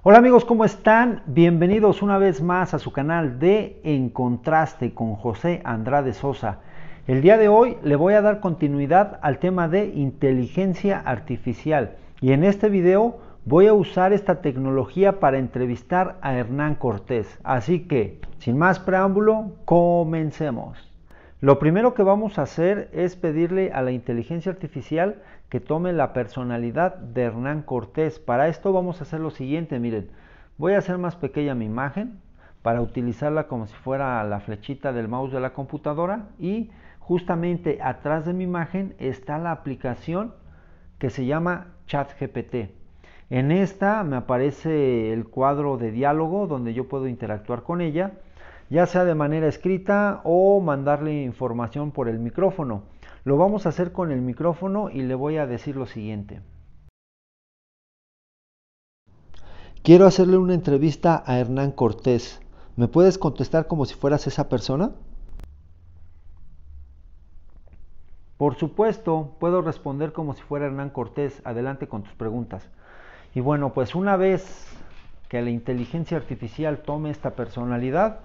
Hola amigos, ¿cómo están? Bienvenidos una vez más a su canal de En Contraste con José Andrade Sosa. El día de hoy le voy a dar continuidad al tema de inteligencia artificial y en este video voy a usar esta tecnología para entrevistar a Hernán Cortés. Así que, sin más preámbulo, comencemos. Lo primero que vamos a hacer es pedirle a la inteligencia artificial que tome la personalidad de Hernán Cortés. Para esto vamos a hacer lo siguiente, miren, voy a hacer más pequeña mi imagen para utilizarla como si fuera la flechita del mouse de la computadora y justamente atrás de mi imagen está la aplicación que se llama ChatGPT. En esta me aparece el cuadro de diálogo donde yo puedo interactuar con ella, ya sea de manera escrita o mandarle información por el micrófono. Lo vamos a hacer con el micrófono y le voy a decir lo siguiente. Quiero hacerle una entrevista a Hernán Cortés. ¿Me puedes contestar como si fueras esa persona? Por supuesto, puedo responder como si fuera Hernán Cortés. Adelante con tus preguntas. Y bueno, pues una vez que la inteligencia artificial tome esta personalidad,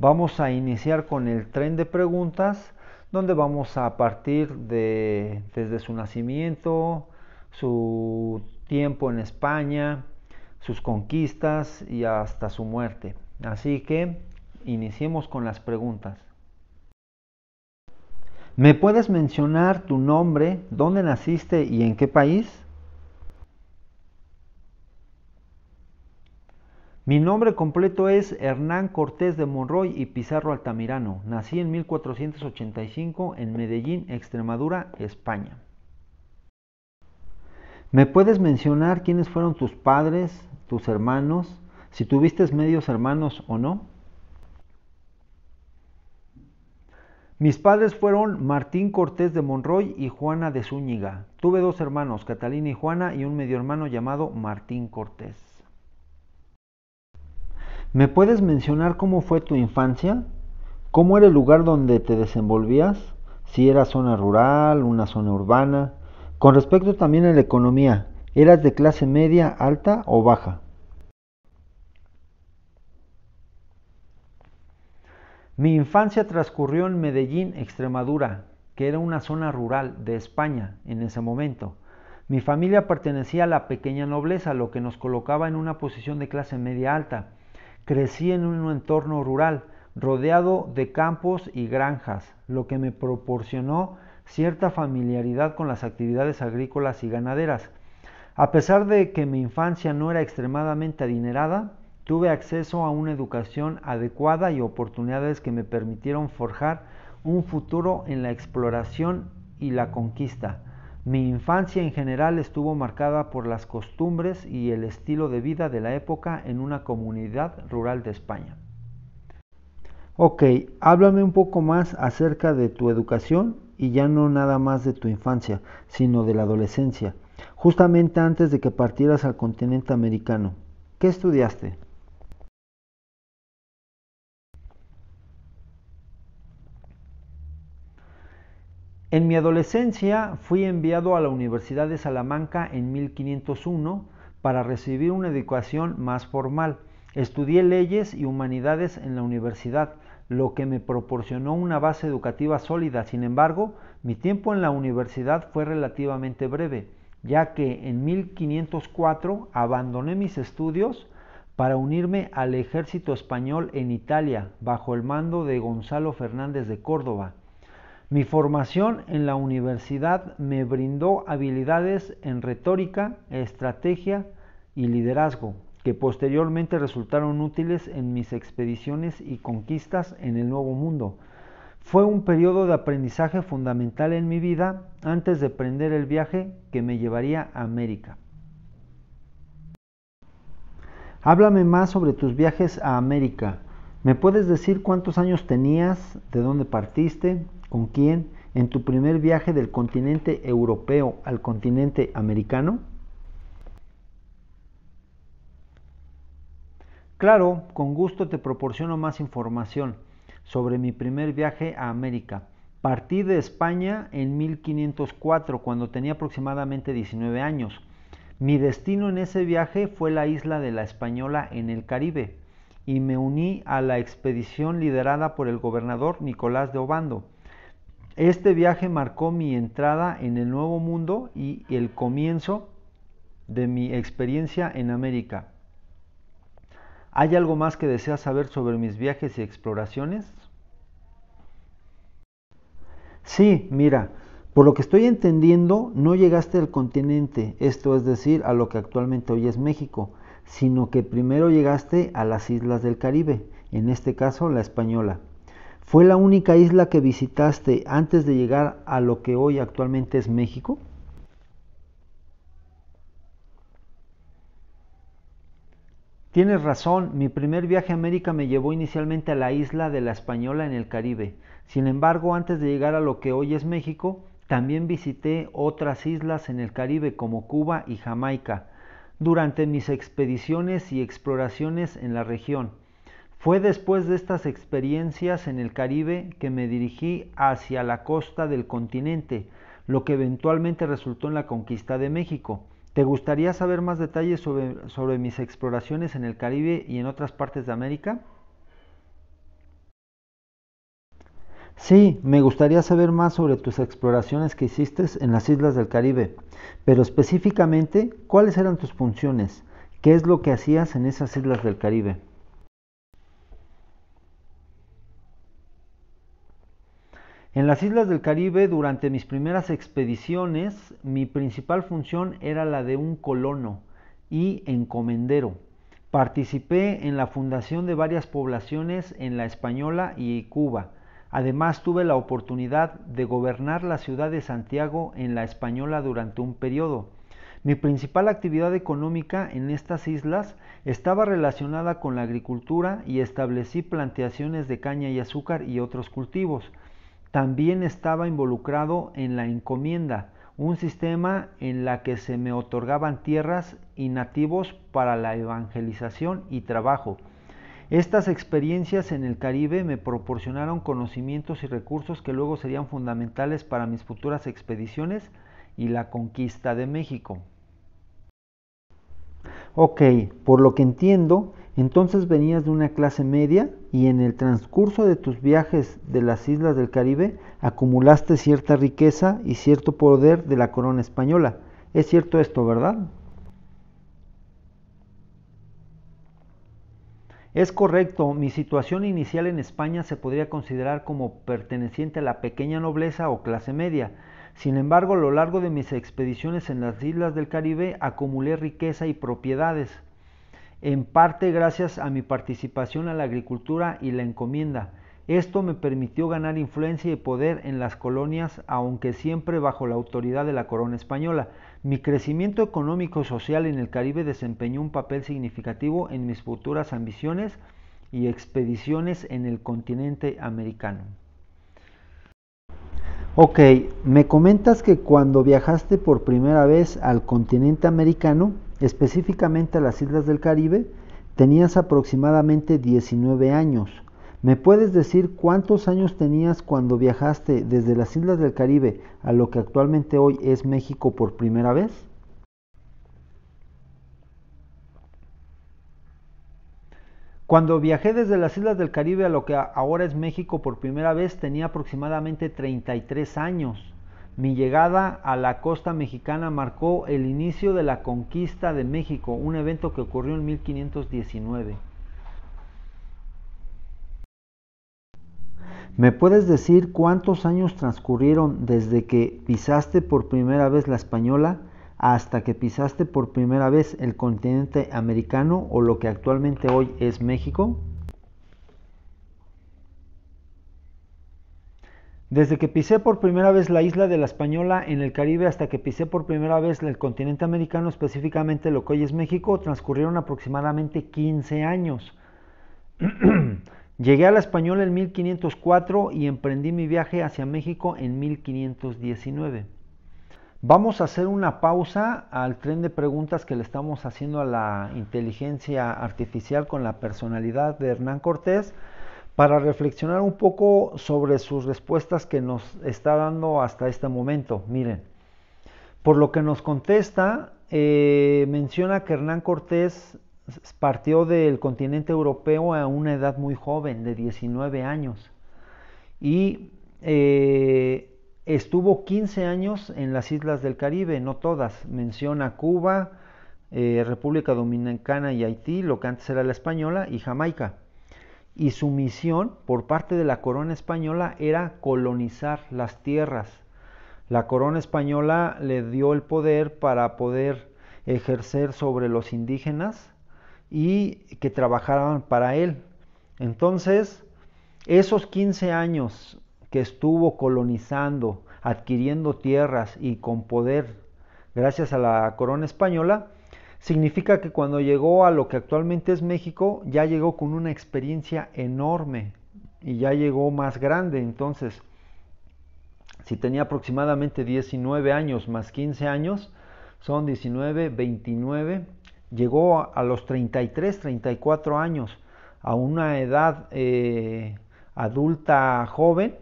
vamos a iniciar con el tren de preguntas, donde vamos a partir desde su nacimiento, su tiempo en España, sus conquistas y hasta su muerte. Así que iniciemos con las preguntas. ¿Me puedes mencionar tu nombre, dónde naciste y en qué país? Mi nombre completo es Hernán Cortés de Monroy y Pizarro Altamirano. Nací en 1485 en Medellín, Extremadura, España. ¿Me puedes mencionar quiénes fueron tus padres, tus hermanos, si tuviste medios hermanos o no? Mis padres fueron Martín Cortés de Monroy y Juana de Zúñiga. Tuve dos hermanos, Catalina y Juana, y un medio hermano llamado Martín Cortés. ¿Me puedes mencionar cómo fue tu infancia? ¿Cómo era el lugar donde te desenvolvías? Si era zona rural, una zona urbana. Con respecto también a la economía, ¿eras de clase media, alta o baja? Mi infancia transcurrió en Medellín, Extremadura, que era una zona rural de España en ese momento. Mi familia pertenecía a la pequeña nobleza, lo que nos colocaba en una posición de clase media alta. Crecí en un entorno rural, rodeado de campos y granjas, lo que me proporcionó cierta familiaridad con las actividades agrícolas y ganaderas. A pesar de que mi infancia no era extremadamente adinerada, tuve acceso a una educación adecuada y oportunidades que me permitieron forjar un futuro en la exploración y la conquista. Mi infancia en general estuvo marcada por las costumbres y el estilo de vida de la época en una comunidad rural de España. Ok, háblame un poco más acerca de tu educación y ya no nada más de tu infancia, sino de la adolescencia, justamente antes de que partieras al continente americano. ¿Qué estudiaste? En mi adolescencia fui enviado a la Universidad de Salamanca en 1501 para recibir una educación más formal. Estudié leyes y humanidades en la universidad, lo que me proporcionó una base educativa sólida. Sin embargo, mi tiempo en la universidad fue relativamente breve, ya que en 1504 abandoné mis estudios para unirme al ejército español en Italia, bajo el mando de Gonzalo Fernández de Córdoba. Mi formación en la universidad me brindó habilidades en retórica, estrategia y liderazgo, que posteriormente resultaron útiles en mis expediciones y conquistas en el Nuevo Mundo. Fue un periodo de aprendizaje fundamental en mi vida antes de emprender el viaje que me llevaría a América. Háblame más sobre tus viajes a América. ¿Me puedes decir cuántos años tenías, de dónde partiste, con quién, en tu primer viaje del continente europeo al continente americano? Claro, con gusto te proporciono más información sobre mi primer viaje a América. Partí de España en 1504, cuando tenía aproximadamente 19 años. Mi destino en ese viaje fue la isla de La Española en el Caribe y me uní a la expedición liderada por el gobernador Nicolás de Obando. Este viaje marcó mi entrada en el Nuevo Mundo y el comienzo de mi experiencia en América. ¿Hay algo más que deseas saber sobre mis viajes y exploraciones? Sí, mira, por lo que estoy entendiendo, no llegaste al continente, esto es decir, a lo que actualmente hoy es México, sino que primero llegaste a las islas del Caribe, en este caso La Española. ¿Fue la única isla que visitaste antes de llegar a lo que hoy actualmente es México? Tienes razón, mi primer viaje a América me llevó inicialmente a la isla de La Española en el Caribe. Sin embargo, antes de llegar a lo que hoy es México, también visité otras islas en el Caribe como Cuba y Jamaica durante mis expediciones y exploraciones en la región. Fue después de estas experiencias en el Caribe que me dirigí hacia la costa del continente, lo que eventualmente resultó en la conquista de México. ¿Te gustaría saber más detalles sobre mis exploraciones en el Caribe y en otras partes de América? Sí, me gustaría saber más sobre tus exploraciones que hiciste en las islas del Caribe, pero específicamente, ¿cuáles eran tus funciones? ¿Qué es lo que hacías en esas islas del Caribe? En las islas del Caribe, durante mis primeras expediciones, mi principal función era la de un colono y encomendero. Participé en la fundación de varias poblaciones en La Española y Cuba. Además, tuve la oportunidad de gobernar la ciudad de Santiago en La Española durante un periodo. Mi principal actividad económica en estas islas estaba relacionada con la agricultura y establecí plantaciones de caña y azúcar y otros cultivos. También estaba involucrado en la encomienda, un sistema en la que se me otorgaban tierras y nativos para la evangelización y trabajo. Estas experiencias en el Caribe me proporcionaron conocimientos y recursos que luego serían fundamentales para mis futuras expediciones y la conquista de México. Ok, por lo que entiendo, entonces venías de una clase media y en el transcurso de tus viajes de las islas del Caribe acumulaste cierta riqueza y cierto poder de la corona española. Es cierto esto, ¿verdad? Es correcto, mi situación inicial en España se podría considerar como perteneciente a la pequeña nobleza o clase media. Sin embargo, a lo largo de mis expediciones en las islas del Caribe acumulé riqueza y propiedades, en parte gracias a mi participación en la agricultura y la encomienda. Esto me permitió ganar influencia y poder en las colonias, aunque siempre bajo la autoridad de la corona española. Mi crecimiento económico y social en el Caribe desempeñó un papel significativo en mis futuras ambiciones y expediciones en el continente americano. Ok, me comentas que cuando viajaste por primera vez al continente americano, específicamente a las islas del Caribe, tenías aproximadamente 19 años. ¿Me puedes decir cuántos años tenías cuando viajaste desde las islas del Caribe a lo que actualmente hoy es México por primera vez? Cuando viajé desde las islas del Caribe a lo que ahora es México por primera vez tenía aproximadamente 33 años. Mi llegada a la costa mexicana marcó el inicio de la conquista de México, un evento que ocurrió en 1519. ¿Me puedes decir cuántos años transcurrieron desde que pisaste por primera vez la Española hasta que pisaste por primera vez el continente americano o lo que actualmente hoy es México? Desde que pisé por primera vez la isla de la Española en el Caribe hasta que pisé por primera vez el continente americano, específicamente lo que hoy es México, transcurrieron aproximadamente 15 años. Llegué a la Española en 1504 y emprendí mi viaje hacia México en 1519. Vamos a hacer una pausa al tren de preguntas que le estamos haciendo a la inteligencia artificial con la personalidad de Hernán Cortés para reflexionar un poco sobre sus respuestas que nos está dando hasta este momento. Miren, Por lo que nos contesta, menciona que Hernán Cortés partió del continente europeo a una edad muy joven, de 19 años, y estuvo 15 años en las islas del Caribe, no todas. Menciona Cuba, República Dominicana y Haití, lo que antes era la española, y Jamaica. Y su misión por parte de la corona española era colonizar las tierras. La corona española le dio el poder para poder ejercer sobre los indígenas y que trabajaran para él. Entonces, esos 15 años que estuvo colonizando, adquiriendo tierras y con poder gracias a la corona española, significa que cuando llegó a lo que actualmente es México, ya llegó con una experiencia enorme y ya llegó más grande. Entonces, si tenía aproximadamente 19 años más 15 años, son 19, 29, llegó a los 33, 34 años, a una edad adulta joven,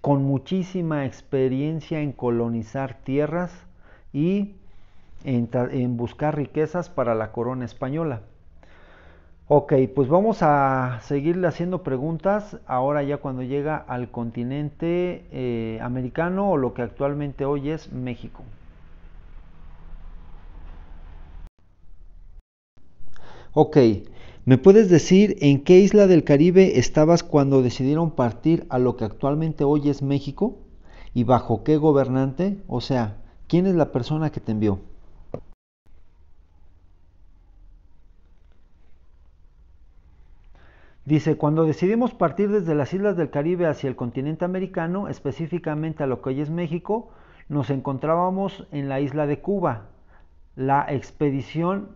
con muchísima experiencia en colonizar tierras y en buscar riquezas para la corona española. Ok, pues vamos a seguirle haciendo preguntas ahora ya cuando llega al continente americano o lo que actualmente hoy es México. Ok, ¿me puedes decir en qué isla del Caribe estabas cuando decidieron partir a lo que actualmente hoy es México? ¿Y bajo qué gobernante? O sea, ¿quién es la persona que te envió? Dice, cuando decidimos partir desde las islas del Caribe hacia el continente americano, específicamente a lo que hoy es México, nos encontrábamos en la isla de Cuba. La expedición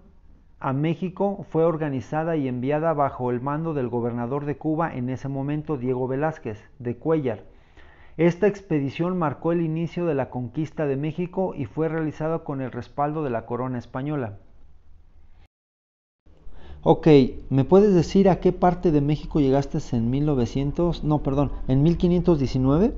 a México fue organizada y enviada bajo el mando del gobernador de Cuba en ese momento, Diego Velázquez de Cuéllar. Esta expedición marcó el inicio de la conquista de México y fue realizada con el respaldo de la corona española. Ok, ¿me puedes decir a qué parte de México llegaste en 1900, no, perdón, en 1519?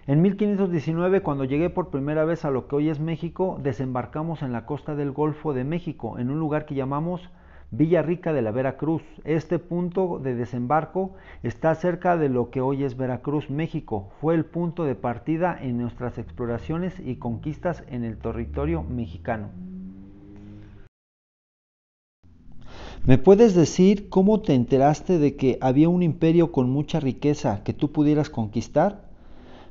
En 1519, cuando llegué por primera vez a lo que hoy es México, desembarcamos en la costa del Golfo de México, en un lugar que llamamos Villa Rica de la Veracruz. Este punto de desembarco está cerca de lo que hoy es Veracruz, México. Fue el punto de partida en nuestras exploraciones y conquistas en el territorio mexicano. ¿Me puedes decir cómo te enteraste de que había un imperio con mucha riqueza que tú pudieras conquistar?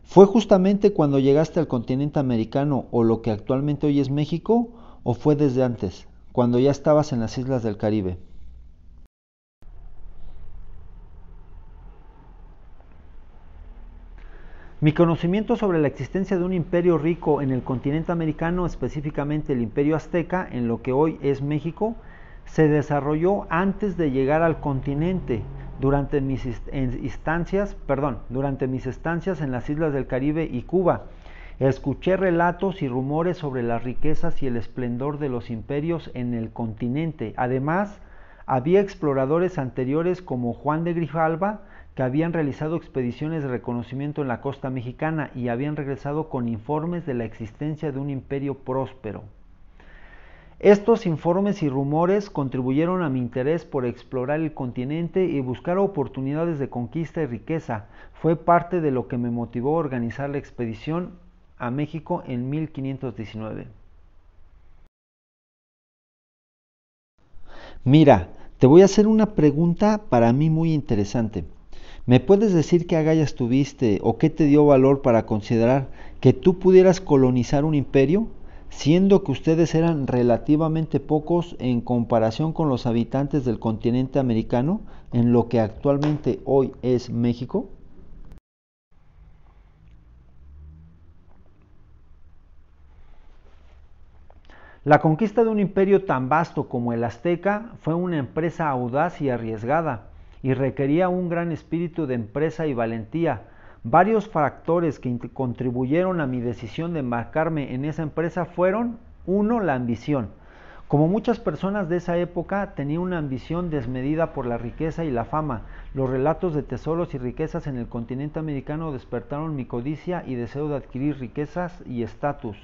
¿Fue justamente cuando llegaste al continente americano o lo que actualmente hoy es México o fue desde antes, cuando ya estabas en las islas del Caribe? Mi conocimiento sobre la existencia de un imperio rico en el continente americano, específicamente el imperio azteca, en lo que hoy es México, se desarrolló antes de llegar al continente, durante mis estancias en las islas del Caribe y Cuba. Escuché relatos y rumores sobre las riquezas y el esplendor de los imperios en el continente. Además, había exploradores anteriores como Juan de Grijalva que habían realizado expediciones de reconocimiento en la costa mexicana y habían regresado con informes de la existencia de un imperio próspero. Estos informes y rumores contribuyeron a mi interés por explorar el continente y buscar oportunidades de conquista y riqueza. Fue parte de lo que me motivó a organizar la expedición a México en 1519. Mira, te voy a hacer una pregunta para mí muy interesante. ¿Me puedes decir qué agallas tuviste o qué te dio valor para considerar que tú pudieras colonizar un imperio, siendo que ustedes eran relativamente pocos en comparación con los habitantes del continente americano en lo que actualmente hoy es México? La conquista de un imperio tan vasto como el azteca fue una empresa audaz y arriesgada, y requería un gran espíritu de empresa y valentía. Varios factores que contribuyeron a mi decisión de embarcarme en esa empresa fueron: uno, la ambición. Como muchas personas de esa época, tenía una ambición desmedida por la riqueza y la fama. Los relatos de tesoros y riquezas en el continente americano despertaron mi codicia y deseo de adquirir riquezas y estatus.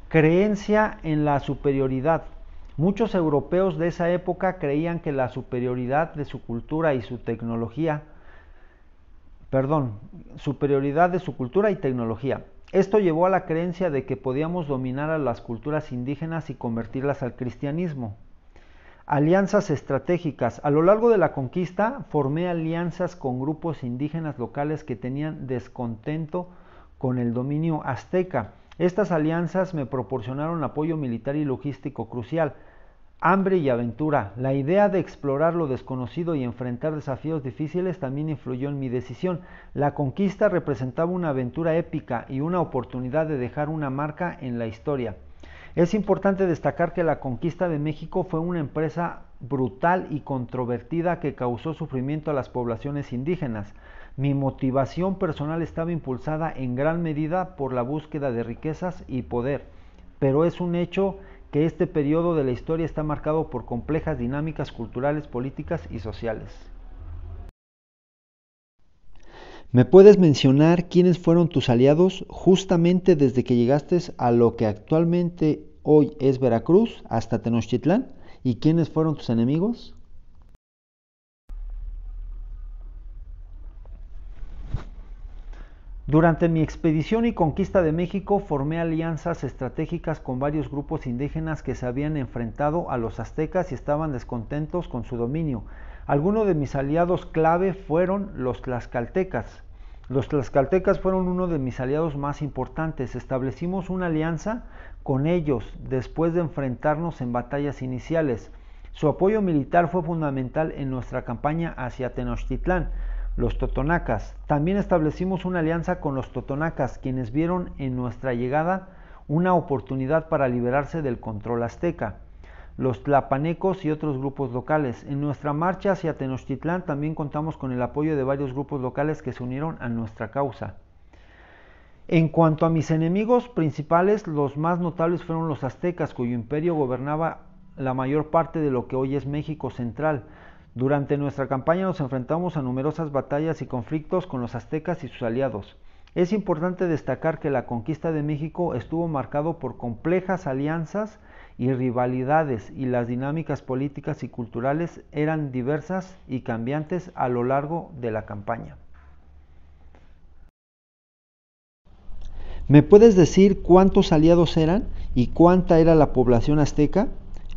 Creencia en la superioridad. Muchos europeos de esa época creían que la superioridad de su cultura y su tecnología, superioridad de su cultura y tecnología. Esto llevó a la creencia de que podíamos dominar a las culturas indígenas y convertirlas al cristianismo. Alianzas estratégicas. A lo largo de la conquista formé alianzas con grupos indígenas locales que tenían descontento con el dominio azteca. Estas alianzas me proporcionaron apoyo militar y logístico crucial. Hambre y aventura. La idea de explorar lo desconocido y enfrentar desafíos difíciles también influyó en mi decisión. La conquista representaba una aventura épica y una oportunidad de dejar una marca en la historia. Es importante destacar que la conquista de México fue una empresa brutal y controvertida que causó sufrimiento a las poblaciones indígenas. Mi motivación personal estaba impulsada en gran medida por la búsqueda de riquezas y poder, pero es un hecho que este periodo de la historia está marcado por complejas dinámicas culturales, políticas y sociales. ¿Me puedes mencionar quiénes fueron tus aliados justamente desde que llegaste a lo que actualmente hoy es Veracruz hasta Tenochtitlán? ¿Y quiénes fueron tus enemigos? Durante mi expedición y conquista de México formé alianzas estratégicas con varios grupos indígenas que se habían enfrentado a los aztecas y estaban descontentos con su dominio. Algunos de mis aliados clave fueron los tlaxcaltecas. Los tlaxcaltecas fueron uno de mis aliados más importantes. Establecimos una alianza con ellos después de enfrentarnos en batallas iniciales. Su apoyo militar fue fundamental en nuestra campaña hacia Tenochtitlán. Los totonacas. También establecimos una alianza con los totonacas, quienes vieron en nuestra llegada una oportunidad para liberarse del control azteca. Los tlapanecos y otros grupos locales. En nuestra marcha hacia Tenochtitlán también contamos con el apoyo de varios grupos locales que se unieron a nuestra causa. En cuanto a mis enemigos principales, los más notables fueron los aztecas, cuyo imperio gobernaba la mayor parte de lo que hoy es México Central. Durante nuestra campaña nos enfrentamos a numerosas batallas y conflictos con los aztecas y sus aliados. Es importante destacar que la conquista de México estuvo marcado por complejas alianzas y rivalidades, y las dinámicas políticas y culturales eran diversas y cambiantes a lo largo de la campaña. ¿Me puedes decir cuántos aliados eran y cuánta era la población azteca?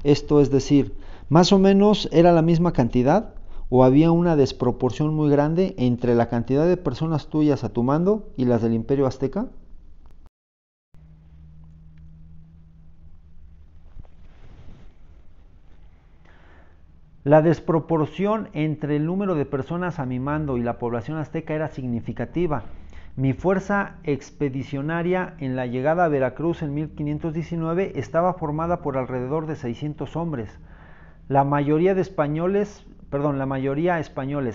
Esto es decir, ¿más o menos era la misma cantidad o había una desproporción muy grande entre la cantidad de personas tuyas a tu mando y las del Imperio Azteca? La desproporción entre el número de personas a mi mando y la población azteca era significativa. Mi fuerza expedicionaria en la llegada a Veracruz en 1519 estaba formada por alrededor de 600 hombres, la mayoría españoles,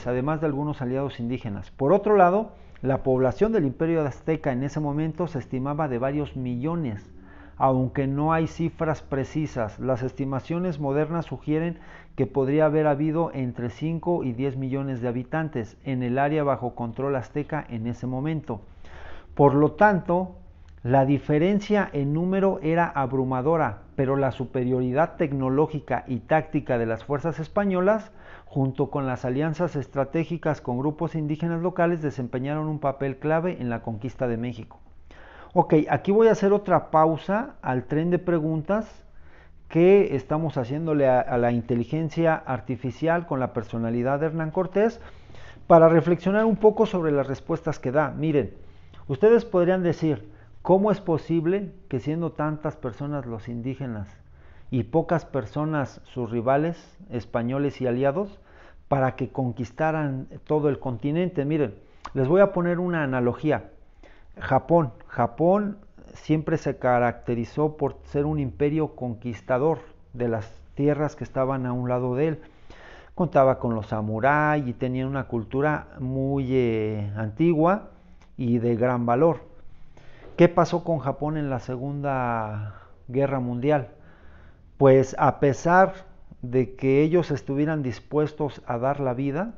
además de algunos aliados indígenas. Por otro lado, la población del Imperio Azteca en ese momento se estimaba de varios millones. Aunque no hay cifras precisas, las estimaciones modernas sugieren que podría haber habido entre 5 y 10 millones de habitantes en el área bajo control azteca en ese momento. Por lo tanto, la diferencia en número era abrumadora, pero la superioridad tecnológica y táctica de las fuerzas españolas, junto con las alianzas estratégicas con grupos indígenas locales, desempeñaron un papel clave en la conquista de México. Ok, aquí voy a hacer otra pausa al tren de preguntas que estamos haciéndole a la inteligencia artificial con la personalidad de Hernán Cortés para reflexionar un poco sobre las respuestas que da. Miren, ustedes podrían decir, ¿cómo es posible que siendo tantas personas los indígenas y pocas personas sus rivales españoles y aliados para que conquistaran todo el continente? Miren, les voy a poner una analogía. Japón siempre se caracterizó por ser un imperio conquistador de las tierras que estaban a un lado de él. Contaba con los samuráis y tenía una cultura muy antigua y de gran valor. ¿Qué pasó con Japón en la Segunda Guerra Mundial? pues a pesar de que ellos estuvieran dispuestos a dar la vida,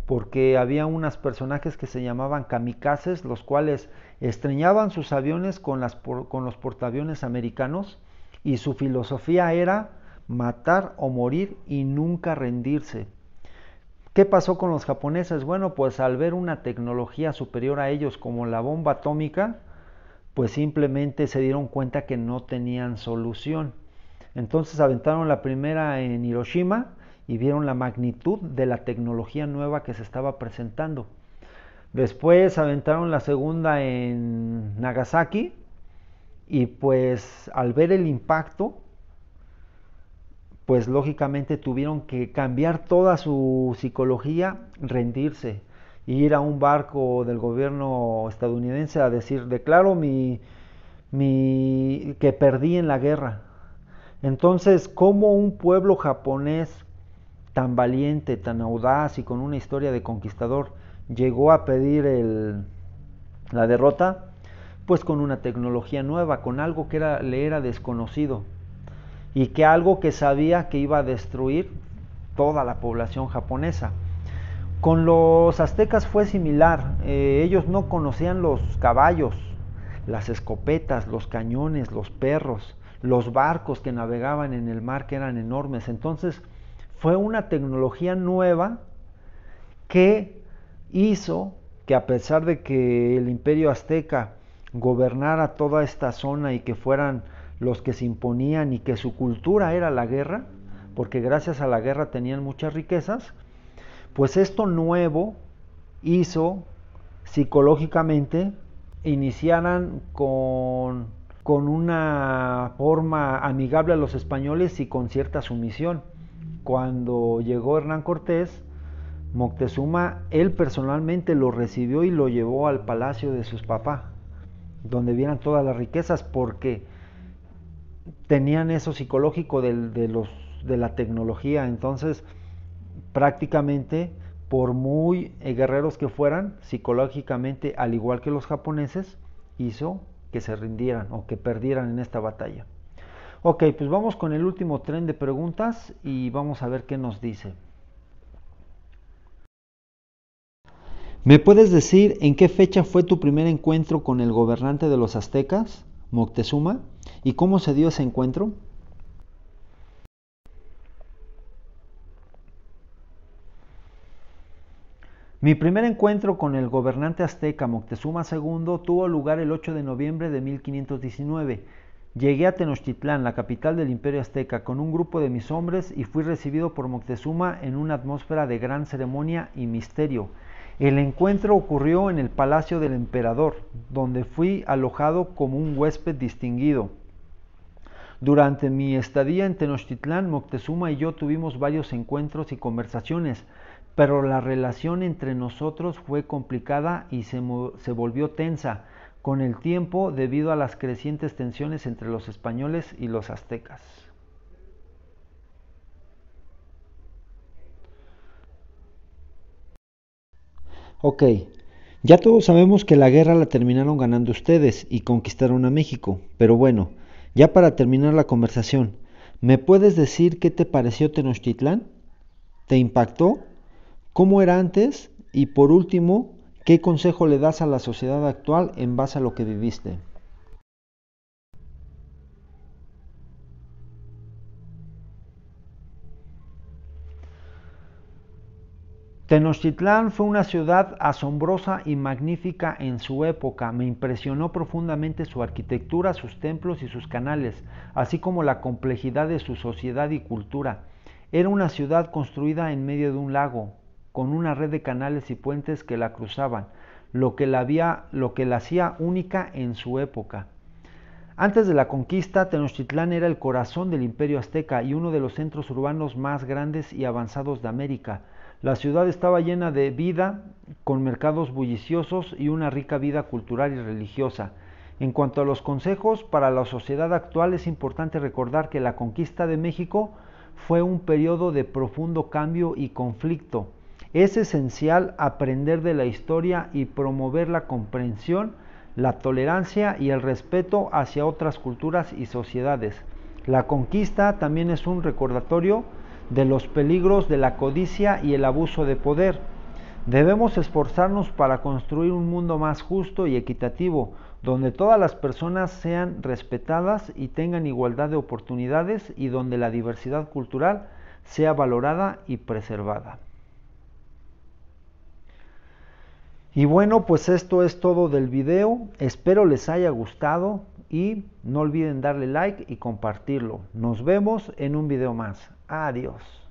porque había unos personajes que se llamaban kamikazes, los cuales estrellaban sus aviones con los portaaviones americanos, y su filosofía era matar o morir y nunca rendirse. ¿Qué pasó con los japoneses? Bueno, pues al ver una tecnología superior a ellos como la bomba atómica, pues simplemente se dieron cuenta que no tenían solución. Entonces aventaron la primera en Hiroshima y vieron la magnitud de la tecnología nueva que se estaba presentando. Después aventaron la segunda en Nagasaki y pues al ver el impacto, pues lógicamente tuvieron que cambiar toda su psicología, rendirse, ir a un barco del gobierno estadounidense a decir, declaro que perdí en la guerra. Entonces, ¿cómo un pueblo japonés tan valiente, tan audaz y con una historia de conquistador llegó a pedir la derrota? Pues con una tecnología nueva, con algo que le era desconocido y que algo que sabía que iba a destruir toda la población japonesa. Con los aztecas fue similar, ellos no conocían los caballos, las escopetas, los cañones, los perros, los barcos que navegaban en el mar que eran enormes. Entonces fue una tecnología nueva que hizo que, a pesar de que el imperio azteca gobernara toda esta zona y que fueran los que se imponían y que su cultura era la guerra, porque gracias a la guerra tenían muchas riquezas, pues esto nuevo hizo psicológicamente iniciaran con una forma amigable a los españoles y con cierta sumisión. Cuando llegó Hernán Cortés, Moctezuma, él personalmente lo recibió y lo llevó al palacio de sus papás, donde vieran todas las riquezas, porque tenían eso psicológico de la tecnología. Entonces, prácticamente, por muy guerreros que fueran, psicológicamente, al igual que los japoneses, hizo que se rindieran o que perdieran en esta batalla. Ok, pues vamos con el último tren de preguntas y vamos a ver qué nos dice. ¿Me puedes decir en qué fecha fue tu primer encuentro con el gobernante de los aztecas, Moctezuma, y cómo se dio ese encuentro? Mi primer encuentro con el gobernante azteca Moctezuma II tuvo lugar el 8 de noviembre de 1519. Llegué a Tenochtitlán, la capital del imperio azteca, con un grupo de mis hombres y fui recibido por Moctezuma en una atmósfera de gran ceremonia y misterio. El encuentro ocurrió en el palacio del emperador, donde fui alojado como un huésped distinguido. Durante mi estadía en Tenochtitlán, Moctezuma y yo tuvimos varios encuentros y conversaciones, pero la relación entre nosotros fue complicada y se volvió tensa con el tiempo debido a las crecientes tensiones entre los españoles y los aztecas. Ok, ya todos sabemos que la guerra la terminaron ganando ustedes y conquistaron a México, pero bueno, ya para terminar la conversación, ¿me puedes decir qué te pareció Tenochtitlán? ¿Te impactó? ¿Cómo era antes? Y por último, ¿qué consejo le das a la sociedad actual en base a lo que viviste? Tenochtitlán fue una ciudad asombrosa y magnífica en su época. Me impresionó profundamente su arquitectura, sus templos y sus canales, así como la complejidad de su sociedad y cultura. Era una ciudad construida en medio de un lago, con una red de canales y puentes que la cruzaban, lo que la hacía única en su época. Antes de la conquista, Tenochtitlán era el corazón del imperio azteca y uno de los centros urbanos más grandes y avanzados de América. La ciudad estaba llena de vida, con mercados bulliciosos y una rica vida cultural y religiosa. En cuanto a los consejos, para la sociedad actual es importante recordar que la conquista de México fue un periodo de profundo cambio y conflicto. Es esencial aprender de la historia y promover la comprensión, la tolerancia y el respeto hacia otras culturas y sociedades. La conquista también es un recordatorio de los peligros de la codicia y el abuso de poder. Debemos esforzarnos para construir un mundo más justo y equitativo, donde todas las personas sean respetadas y tengan igualdad de oportunidades y donde la diversidad cultural sea valorada y preservada. Y bueno, pues esto es todo del video. Espero les haya gustado y no olviden darle like y compartirlo. Nos vemos en un video más. Adiós.